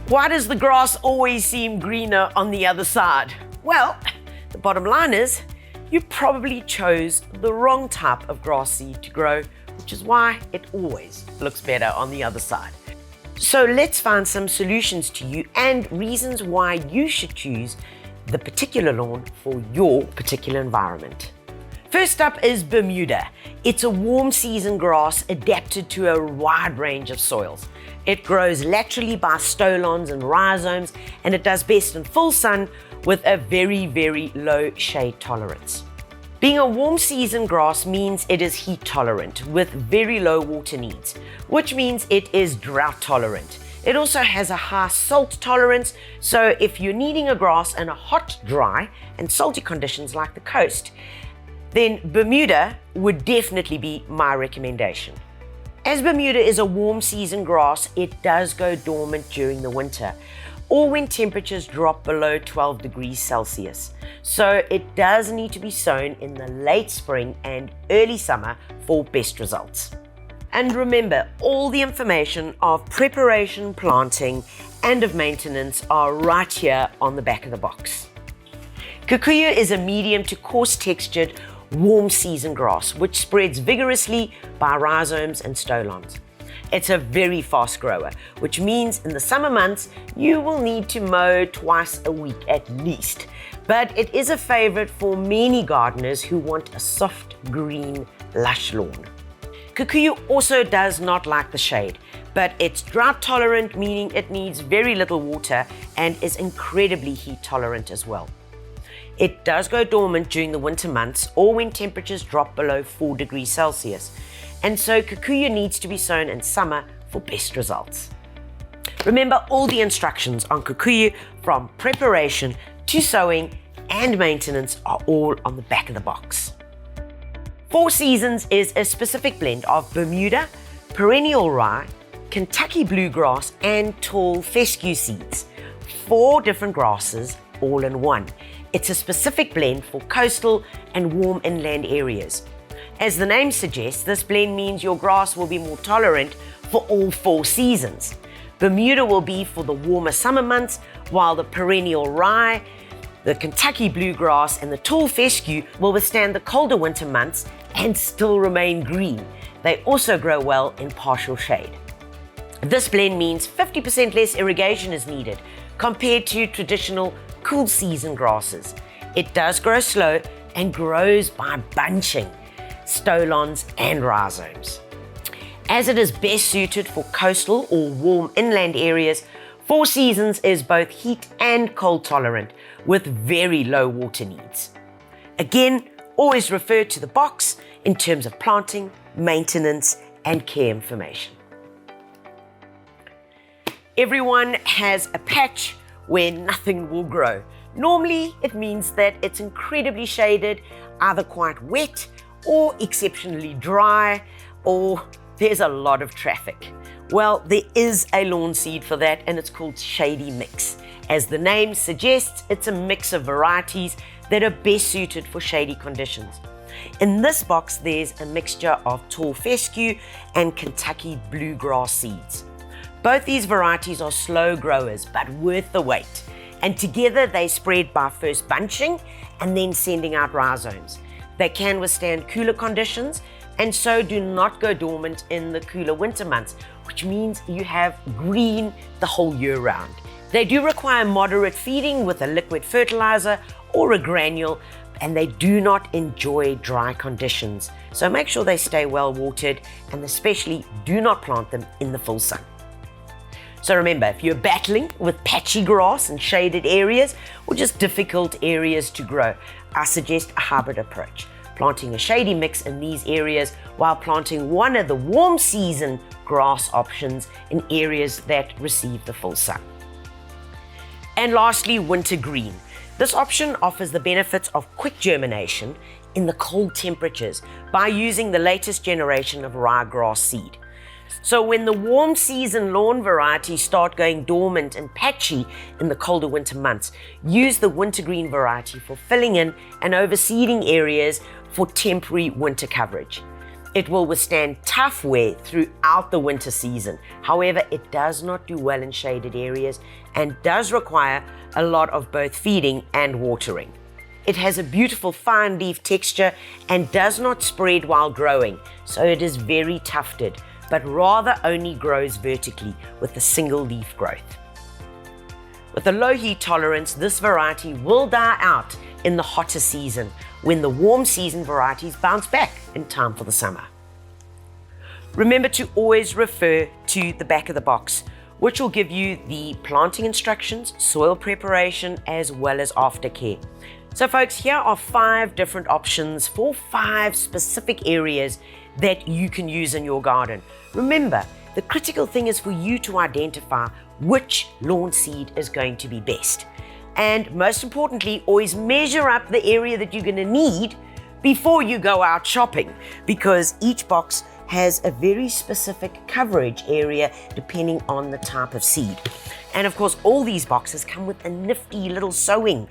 Why does the grass always seem greener on the other side? Well, the bottom line is you probably chose the wrong type of grass seed to grow, which is why it always looks better on the other side. So let's find some solutions to you and reasons why you should choose the particular lawn for your particular environment. First up is Bermuda. It's a warm season grass adapted to a wide range of soils. It grows laterally by stolons and rhizomes, and it does best in full sun with a very, very low shade tolerance. Being a warm season grass means it is heat tolerant with very low water needs, which means it is drought tolerant. It also has a high salt tolerance, so if you're needing a grass in a hot, dry and salty conditions like the coast, then Bermuda would definitely be my recommendation. As Bermuda is a warm season grass, it does go dormant during the winter, or when temperatures drop below 12 degrees Celsius. So it does need to be sown in the late spring and early summer for best results. And remember, all the information of preparation, planting, and of maintenance are right here on the back of the box. Kikuyu is a medium to coarse textured warm season grass which spreads vigorously by rhizomes and stolons. It's a very fast grower, which means in the summer months you will need to mow twice a week at least. But it is a favorite for many gardeners who want a soft, green, lush lawn. Kikuyu also does not like the shade, but it's drought tolerant, meaning it needs very little water, and is incredibly heat tolerant as well. It does go dormant during the winter months or when temperatures drop below 4 degrees Celsius, and so Kikuyu needs to be sown in summer for best results. Remember, all the instructions on Kikuyu from preparation to sowing and maintenance are all on the back of the box. Four Seasons is a specific blend of Bermuda, perennial rye, Kentucky bluegrass and tall fescue seeds. 4 different grasses all in one. It's a specific blend for coastal and warm inland areas. As the name suggests, this blend means your grass will be more tolerant for all 4 seasons. Bermuda will be for the warmer summer months, while the perennial rye, the Kentucky bluegrass and the tall fescue will withstand the colder winter months and still remain green. They also grow well in partial shade. This blend means 50% less irrigation is needed compared to traditional cool season grasses. It does grow slow and grows by bunching stolons and rhizomes. As it is best suited for coastal or warm inland areas, Four Seasons is both heat and cold tolerant with very low water needs. Again, always refer to the box in terms of planting, maintenance, and care information. Everyone has a patch where nothing will grow. Normally, it means that it's incredibly shaded, either quite wet or exceptionally dry, or there's a lot of traffic. Well, there is a lawn seed for that, and it's called Shady Mix. As the name suggests, it's a mix of varieties that are best suited for shady conditions. In this box, there's a mixture of tall fescue and Kentucky bluegrass seeds. Both these varieties are slow growers, but worth the wait. And together they spread by first bunching and then sending out rhizomes. They can withstand cooler conditions and so do not go dormant in the cooler winter months, which means you have green the whole year round. They do require moderate feeding with a liquid fertilizer or a granule, and they do not enjoy dry conditions. So make sure they stay well watered, and especially do not plant them in the full sun. So remember, if you're battling with patchy grass in shaded areas or just difficult areas to grow, I suggest a hybrid approach, planting a shady mix in these areas while planting one of the warm season grass options in areas that receive the full sun. And lastly, winter green. This option offers the benefits of quick germination in the cold temperatures by using the latest generation of ryegrass seed. So when the warm season lawn varieties start going dormant and patchy in the colder winter months, use the wintergreen variety for filling in and overseeding areas for temporary winter coverage. It will withstand tough wear throughout the winter season. However, it does not do well in shaded areas and does require a lot of both feeding and watering. It has a beautiful fine leaf texture and does not spread while growing, so it is very tufted, but rather only grows vertically with a single leaf growth. With a low heat tolerance, this variety will die out in the hotter season when the warm season varieties bounce back in time for the summer. Remember to always refer to the back of the box, which will give you the planting instructions, soil preparation, as well as aftercare. So folks, here are 5 different options for 5 specific areas that you can use in your garden. Remember, the critical thing is for you to identify which lawn seed is going to be best. And most importantly, always measure up the area that you're going to need before you go out shopping, because each box has a very specific coverage area depending on the type of seed. And of course, all these boxes come with a nifty little sewing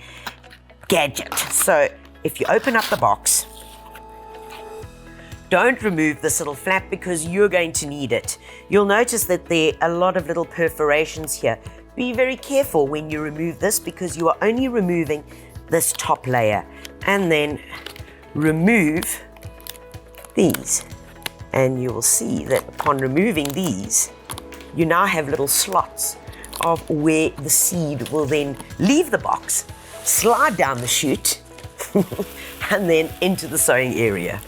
gadget. So if you open up the box, don't remove this little flap because you're going to need it. You'll notice that there are a lot of little perforations here. Be very careful when you remove this because you are only removing this top layer. And then remove these. And you will see that upon removing these, you now have little slots of where the seed will then leave the box, slide down the chute, and then into the sowing area.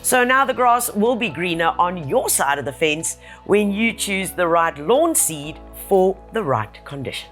So now the grass will be greener on your side of the fence when you choose the right lawn seed for the right condition.